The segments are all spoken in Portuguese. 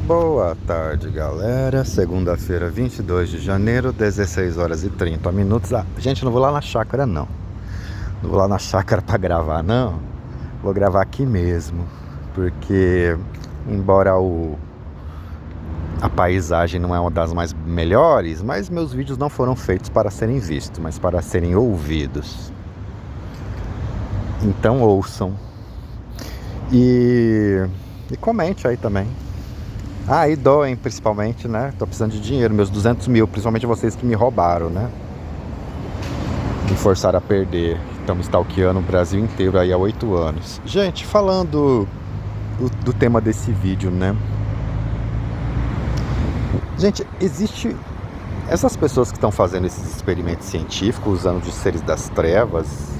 Boa tarde, galera. Segunda-feira, 22 de janeiro, 16 horas e 30 minutos. Gente, não vou lá na chácara, não. Não vou lá na chácara pra gravar, não. Vou gravar aqui mesmo. Porque, embora a paisagem não é uma das mais melhores, mas meus vídeos não foram feitos para serem vistos, mas para serem ouvidos. Então ouçam. E comente aí também. E doem principalmente, né? Tô precisando de dinheiro, meus 200 mil, principalmente vocês que me roubaram, né? Me forçaram a perder. Estão me stalkeando o Brasil inteiro aí há 8 anos. Gente, falando do tema desse vídeo, né? Gente, existe... Essas pessoas que estão fazendo esses experimentos científicos, usando de seres das trevas...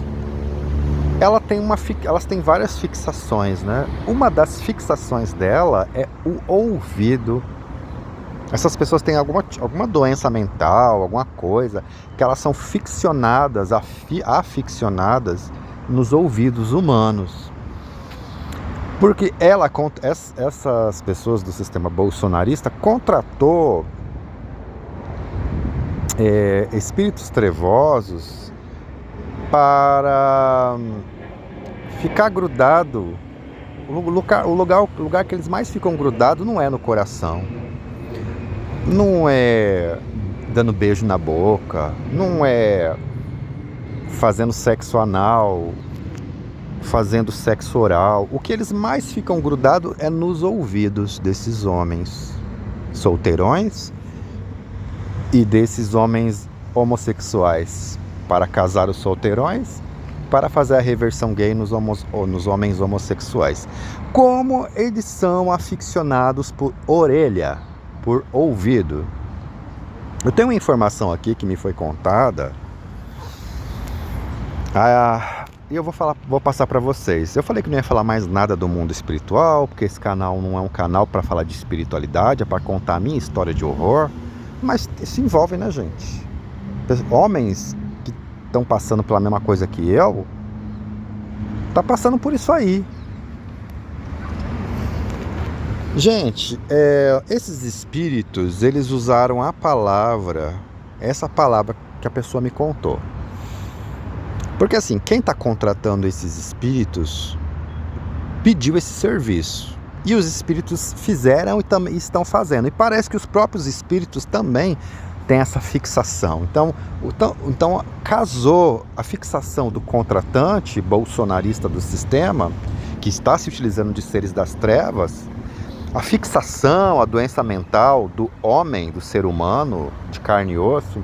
Elas têm várias fixações, né? Uma das fixações dela é o ouvido. Essas pessoas têm alguma doença mental, alguma coisa, que elas são ficcionadas, aficionadas nos ouvidos humanos. Porque essas pessoas do sistema bolsonarista contratou espíritos trevosos para ficar grudado. O lugar que eles mais ficam grudados não é no coração, não é dando beijo na boca, não é fazendo sexo anal, fazendo sexo oral. O que eles mais ficam grudados é nos ouvidos desses homens solteirões e desses homens homossexuais, para casar os solteirões, para fazer a reversão gay nos homens homossexuais. Como eles são aficionados por orelha, por ouvido. Eu tenho uma informação aqui que me foi contada, e eu vou passar para vocês. Eu falei que não ia falar mais nada do mundo espiritual, porque esse canal não é um canal para falar de espiritualidade, é para contar a minha história de horror, mas se envolve, né, gente? Homens estão passando pela mesma coisa que eu, tá passando por isso aí. Gente, esses espíritos, eles usaram essa palavra que a pessoa me contou. Porque assim, quem está contratando esses espíritos pediu esse serviço. E os espíritos fizeram e estão fazendo. E parece que os próprios espíritos também tem essa fixação. Então casou a fixação do contratante bolsonarista do sistema, que está se utilizando de seres das trevas, a fixação, a doença mental do homem, do ser humano, de carne e osso,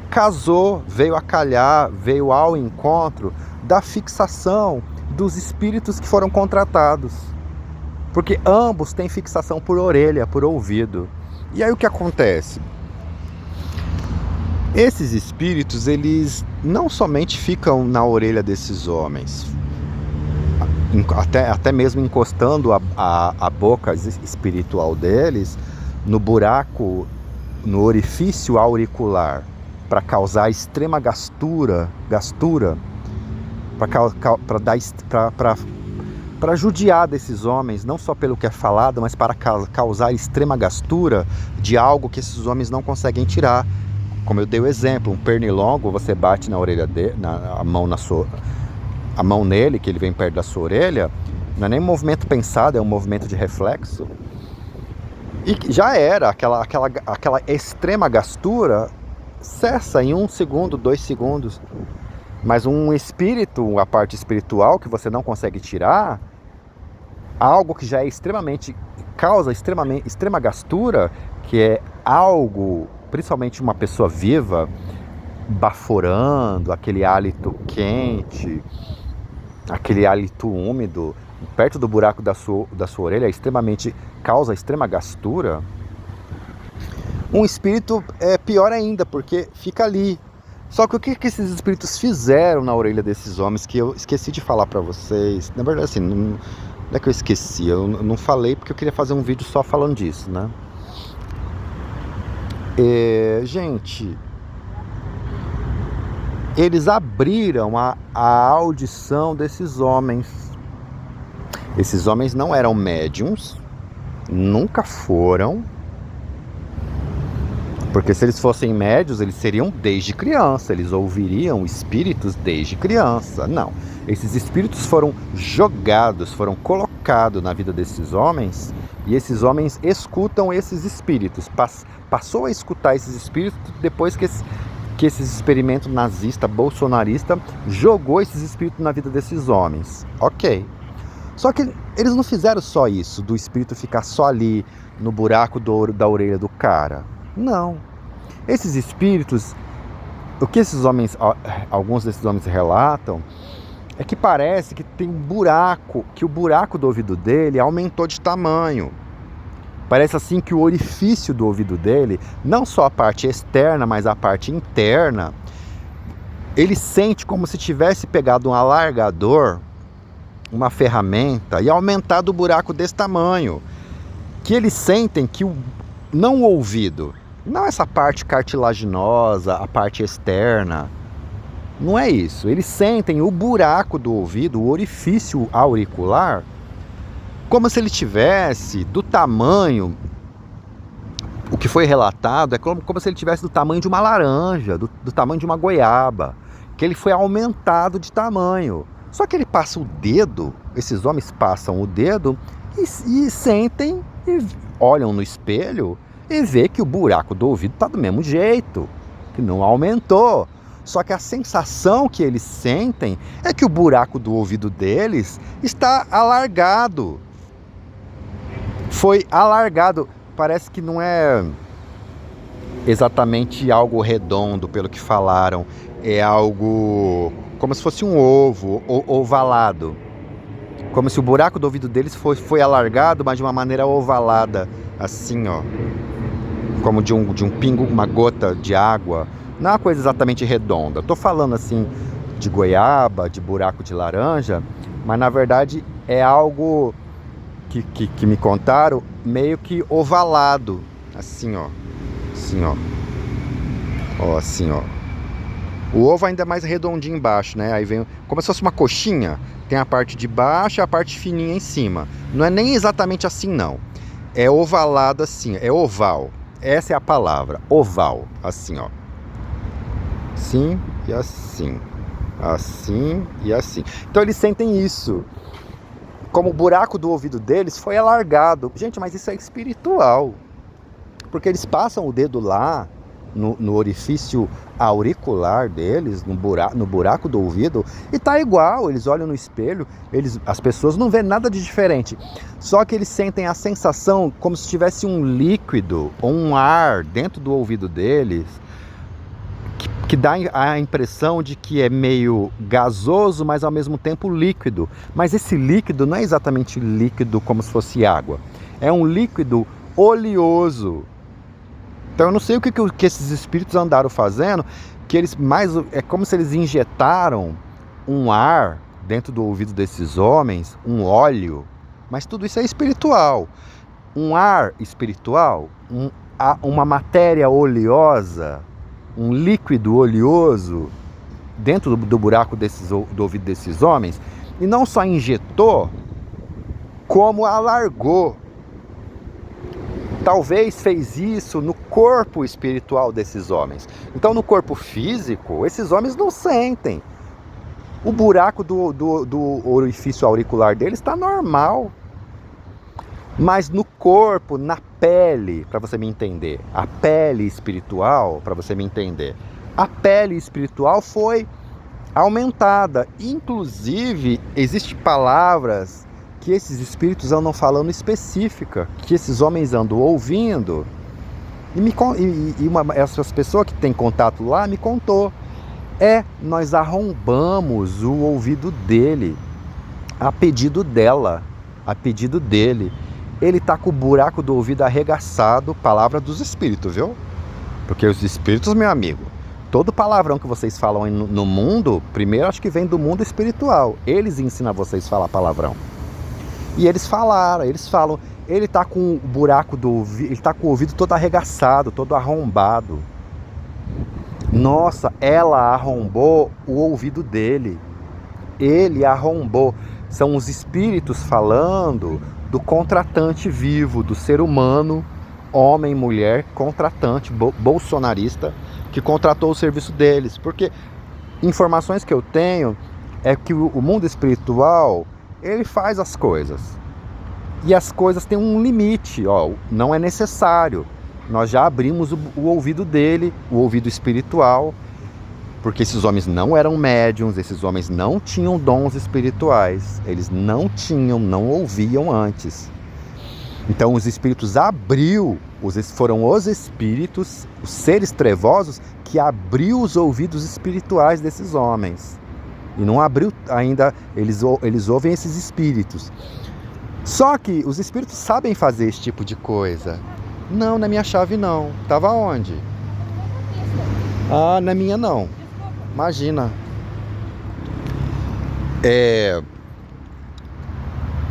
casou, veio a calhar, veio ao encontro da fixação dos espíritos que foram contratados. Porque ambos têm fixação por orelha, por ouvido. E aí o que acontece? Esses espíritos, eles não somente ficam na orelha desses homens, até mesmo encostando a boca espiritual deles no buraco, no orifício auricular, para causar extrema gastura, para judiar desses homens, não só pelo que é falado, mas para causar extrema gastura de algo que esses homens não conseguem tirar. Como eu dei o exemplo, um pernilongo, você bate na orelha dele, a mão nele, que ele vem perto da sua orelha, não é nem um movimento pensado, é um movimento de reflexo. E já era, aquela extrema gastura cessa em 1 segundo, 2 segundos. Mas um espírito, a parte espiritual que você não consegue tirar, algo que já é causa extrema gastura, que é algo, principalmente uma pessoa viva, baforando, aquele hálito quente, aquele hálito úmido, perto do buraco da sua orelha, causa extrema gastura. Um espírito é pior ainda, porque fica ali. Só que o que esses espíritos fizeram na orelha desses homens, que eu esqueci de falar pra vocês, na verdade assim, não é que eu esqueci, eu não falei porque eu queria fazer um vídeo só falando disso, né? Gente, eles abriram a audição desses homens. Esses homens não eram médiums, Nunca foram. Porque se eles fossem médios, eles seriam desde criança, eles ouviriam espíritos desde criança. Não, esses espíritos foram jogados, foram colocados na vida desses homens, e esses homens escutam esses espíritos. Passou a escutar esses espíritos depois que esses experimentos nazista, bolsonarista, jogou esses espíritos na vida desses homens. Ok. Só que eles não fizeram só isso, do espírito ficar só ali no buraco da orelha do cara. Não. Esses espíritos, o que esses homens, alguns desses homens relatam, é que parece que tem um buraco, que o buraco do ouvido dele aumentou de tamanho. Parece assim que o orifício do ouvido dele, não só a parte externa, mas a parte interna, ele sente como se tivesse pegado um alargador, uma ferramenta, e aumentado o buraco desse tamanho. Que eles sentem que não o ouvido, não essa parte cartilaginosa, a parte externa, não é isso. Eles sentem o buraco do ouvido, o orifício auricular, como se ele tivesse do tamanho, o que foi relatado é como se ele tivesse do tamanho de uma laranja, do tamanho de uma goiaba, que ele foi aumentado de tamanho. Só que ele passa o dedo, esses homens passam o dedo e sentem, e olham no espelho e vê que o buraco do ouvido está do mesmo jeito, que não aumentou. Só que a sensação que eles sentem é que o buraco do ouvido deles está alargado. Foi alargado. Parece que não é exatamente algo redondo, pelo que falaram. É algo como se fosse um ovo, ovalado. Como se o buraco do ouvido deles foi alargado, mas de uma maneira ovalada. Assim, ó. Como de um pingo, uma gota de água. Não é uma coisa exatamente redonda. Estou falando assim de goiaba, de buraco de laranja, mas na verdade é algo que me contaram meio que ovalado. Assim, ó. Assim, ó. Ó, assim, ó. O ovo ainda é mais redondinho embaixo, né? Aí vem como se fosse uma coxinha. Tem a parte de baixo e a parte fininha em cima. Não é nem exatamente assim, não. É ovalado assim, é oval. Essa é a palavra, oval. Assim, ó. Assim e assim. Assim e assim. Então eles sentem isso. Como o buraco do ouvido deles foi alargado. Gente, mas isso é espiritual. Porque eles passam o dedo lá, no orifício auricular deles, no buraco do ouvido, e tá igual. Eles olham no espelho, as pessoas não vêem nada de diferente. Só que eles sentem a sensação como se tivesse um líquido ou um ar dentro do ouvido deles, que dá a impressão de que é meio gasoso, mas ao mesmo tempo líquido. Mas esse líquido não é exatamente líquido como se fosse água. É um líquido oleoso. Então eu não sei o que esses espíritos andaram fazendo, que é como se eles injetaram um ar dentro do ouvido desses homens, um óleo, mas tudo isso é espiritual. Um ar espiritual, uma matéria oleosa, um líquido oleoso dentro do buraco do ouvido desses homens, e não só injetou, como alargou. Talvez fez isso no corpo espiritual desses homens. Então, no corpo físico, esses homens não sentem. O buraco do orifício auricular deles está normal. Mas no corpo, na pele, para você me entender, a pele espiritual, para você me entender, a pele espiritual foi aumentada. Inclusive, existem palavras que esses espíritos andam falando específica, que esses homens andam ouvindo. Essas pessoas que têm contato lá me contou. Nós arrombamos o ouvido dele, a pedido dela, a pedido dele. Ele tá com o buraco do ouvido arregaçado, palavra dos espíritos, viu? Porque os espíritos, meu amigo, todo palavrão que vocês falam no mundo, primeiro acho que vem do mundo espiritual. Eles ensinam vocês a falar palavrão. E eles falam, ele tá com o buraco do ouvido, ele tá com o ouvido todo arregaçado, todo arrombado. Nossa, ela arrombou o ouvido dele. Ele arrombou. São os espíritos falando do contratante vivo, do ser humano, homem, mulher, contratante, bolsonarista, que contratou o serviço deles. Porque informações que eu tenho é que o mundo espiritual, ele faz as coisas. E as coisas têm um limite, ó, não é necessário. Nós já abrimos o ouvido dele, o ouvido espiritual, porque esses homens não eram médiums, esses homens não tinham dons espirituais, eles não ouviam antes. Então os espíritos foram os espíritos, os seres trevosos, que abriu os ouvidos espirituais desses homens. E não abriu ainda, eles ouvem esses espíritos. Só que os espíritos sabem fazer esse tipo de coisa. Não, na minha chave não. Tava onde? Ah, na minha não. Imagina. O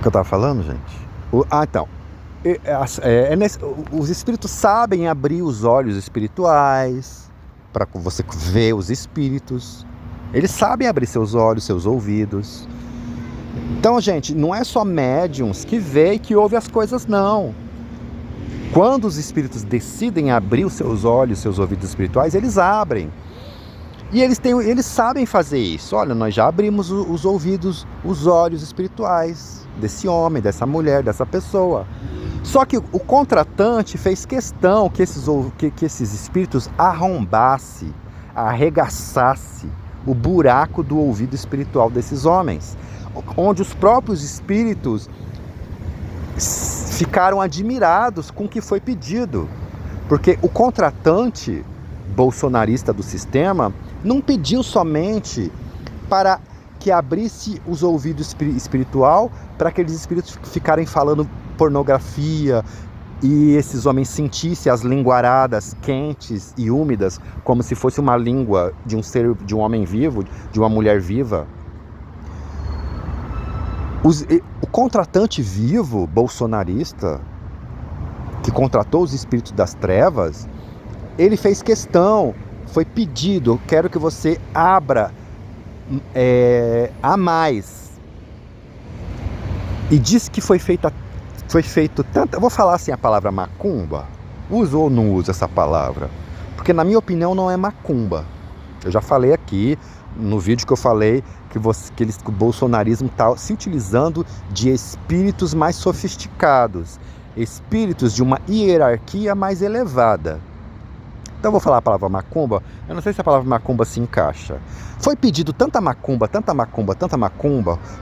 que eu tava falando, gente? Então. Os espíritos sabem abrir os olhos espirituais para você ver os espíritos. Eles sabem abrir seus olhos, seus ouvidos. Então, gente, não é só médiums que vê e que ouve as coisas, não. Quando os espíritos decidem abrir os seus olhos, seus ouvidos espirituais, eles abrem. E eles sabem fazer isso. Olha, nós já abrimos os ouvidos, os olhos espirituais desse homem, dessa mulher, dessa pessoa. Só que o contratante fez questão que esses espíritos arrombassem, arregaçassem o buraco do ouvido espiritual desses homens, onde os próprios espíritos ficaram admirados com o que foi pedido. Porque o contratante bolsonarista do sistema não pediu somente para que abrisse os ouvidos espiritual para aqueles espíritos ficarem falando pornografia e esses homens sentissem as linguaradas quentes e úmidas como se fosse uma língua de um homem vivo, de uma mulher viva. O contratante vivo bolsonarista que contratou os espíritos das trevas, ele fez questão, foi pedido, eu quero que você abra a mais. E disse que foi feito tanto. Eu vou falar assim a palavra macumba. Uso ou não uso essa palavra? Porque na minha opinião não é macumba. Eu já falei aqui no vídeo que eu falei que o bolsonarismo está se utilizando de espíritos mais sofisticados, espíritos de uma hierarquia mais elevada. Então eu vou falar a palavra macumba, eu não sei se a palavra macumba se encaixa. Foi pedido tanta macumba,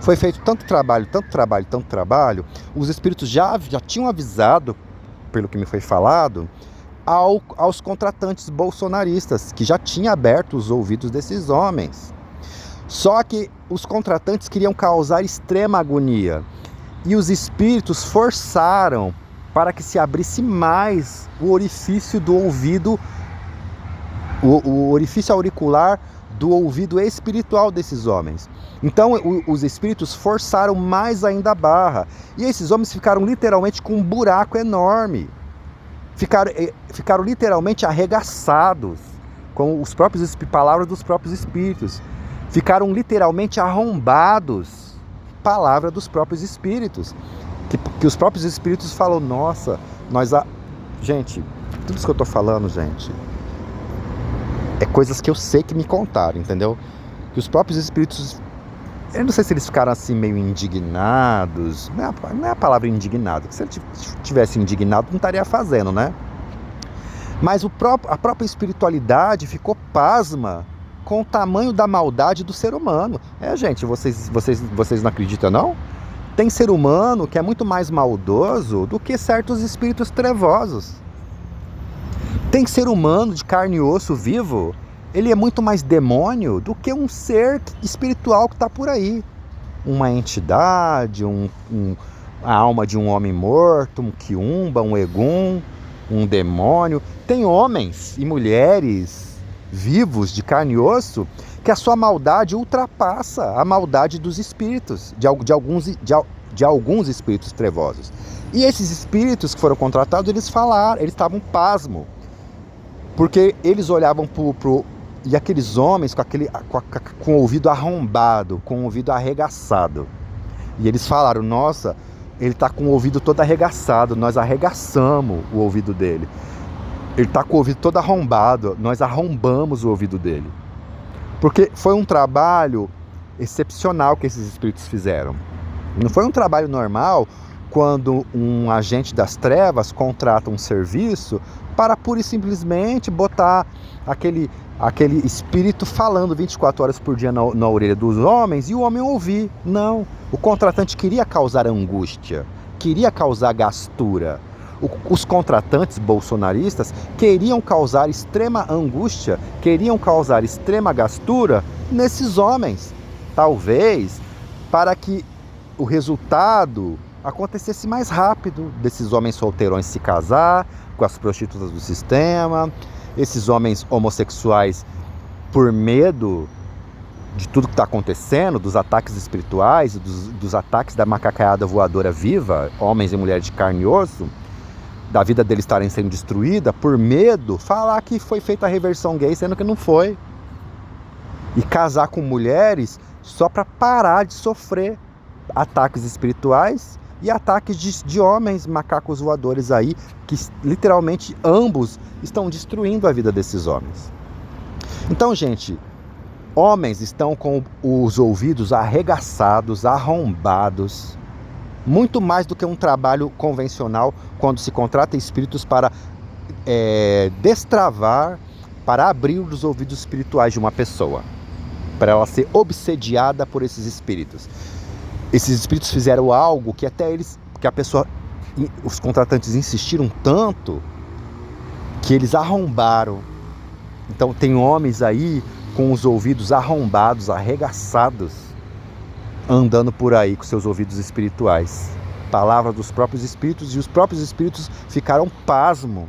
foi feito tanto trabalho, os espíritos já tinham avisado, pelo que me foi falado, aos contratantes bolsonaristas, que já tinham aberto os ouvidos desses homens. Só que os contratantes queriam causar extrema agonia, e os espíritos forçaram para que se abrisse mais o orifício do ouvido, o orifício auricular do ouvido espiritual desses homens. Então os espíritos forçaram mais ainda a barra, e esses homens ficaram literalmente com um buraco enorme, ficaram literalmente arregaçados, com os próprios palavras dos próprios espíritos, ficaram literalmente arrombados, palavra dos próprios espíritos, que os próprios espíritos falam, nossa, gente, tudo isso que eu estou falando, gente, é coisas que eu sei que me contaram, entendeu? Que os próprios espíritos, eu não sei se eles ficaram assim meio indignados, não é a palavra indignado, se ele tivesse indignado não estaria fazendo, né? Mas a própria espiritualidade ficou pasma com o tamanho da maldade do ser humano. Gente, vocês não acreditam, não? Tem ser humano que é muito mais maldoso do que certos espíritos trevosos. Tem ser humano de carne e osso vivo, ele é muito mais demônio do que um ser espiritual que está por aí. Uma entidade, a alma de um homem morto, um quiumba, um egum, um demônio. Tem homens e mulheres vivos de carne e osso que a sua maldade ultrapassa a maldade dos espíritos, de alguns espíritos trevosos. E esses espíritos que foram contratados, eles estavam pasmos, porque eles olhavam e aqueles homens com o ouvido arrombado, com o ouvido arregaçado. E eles falaram, nossa, ele está com o ouvido todo arregaçado, nós arregaçamos o ouvido dele. Ele está com o ouvido todo arrombado, nós arrombamos o ouvido dele. Porque foi um trabalho excepcional que esses espíritos fizeram. Não foi um trabalho normal quando um agente das trevas contrata um serviço para pura e simplesmente botar aquele espírito falando 24 horas por dia na orelha dos homens e o homem ouvir. Não. O contratante queria causar angústia, queria causar gastura. Os contratantes bolsonaristas queriam causar extrema angústia, queriam causar extrema gastura nesses homens. Talvez para que o resultado acontecesse mais rápido, desses homens solteirões se casar com as prostitutas do sistema, esses homens homossexuais, por medo de tudo que está acontecendo, dos ataques espirituais, dos ataques da macacaiada voadora viva, homens e mulheres de carne e osso, da vida deles estarem sendo destruída, por medo, falar que foi feita a reversão gay, sendo que não foi. E casar com mulheres só para parar de sofrer ataques espirituais e ataques de homens macacos voadores aí, que literalmente ambos estão destruindo a vida desses homens. Então, gente, homens estão com os ouvidos arregaçados, arrombados, muito mais do que um trabalho convencional quando se contrata espíritos para destravar, para abrir os ouvidos espirituais de uma pessoa, para ela ser obsediada por esses espíritos. Esses espíritos fizeram algo que até os contratantes insistiram tanto que eles arrombaram. Então tem homens aí com os ouvidos arrombados, arregaçados, andando por aí com seus ouvidos espirituais. Palavra dos próprios espíritos, e os próprios espíritos ficaram pasmos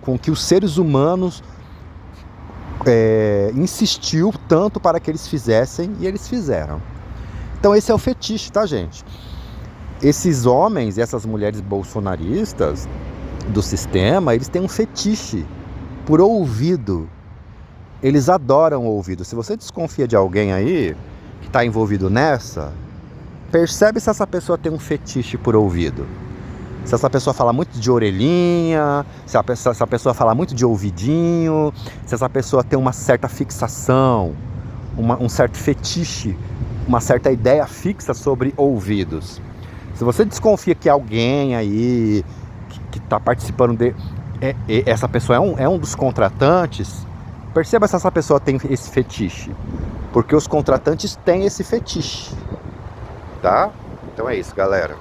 com que os seres humanos insistiu tanto para que eles fizessem, e eles fizeram. Então esse é o fetiche, tá, gente? Esses homens e essas mulheres bolsonaristas do sistema, eles têm um fetiche por ouvido. Eles adoram o ouvido. Se você desconfia de alguém aí que está envolvido nessa, percebe se essa pessoa tem um fetiche por ouvido. Se essa pessoa fala muito de orelhinha, se essa pessoa fala muito de ouvidinho, se essa pessoa tem uma certa fixação, um certo fetiche, uma certa ideia fixa sobre ouvidos. Se você desconfia que alguém aí que está participando essa pessoa é um dos contratantes, perceba se essa pessoa tem esse fetiche, porque os contratantes têm esse fetiche, tá? Então é isso, galera.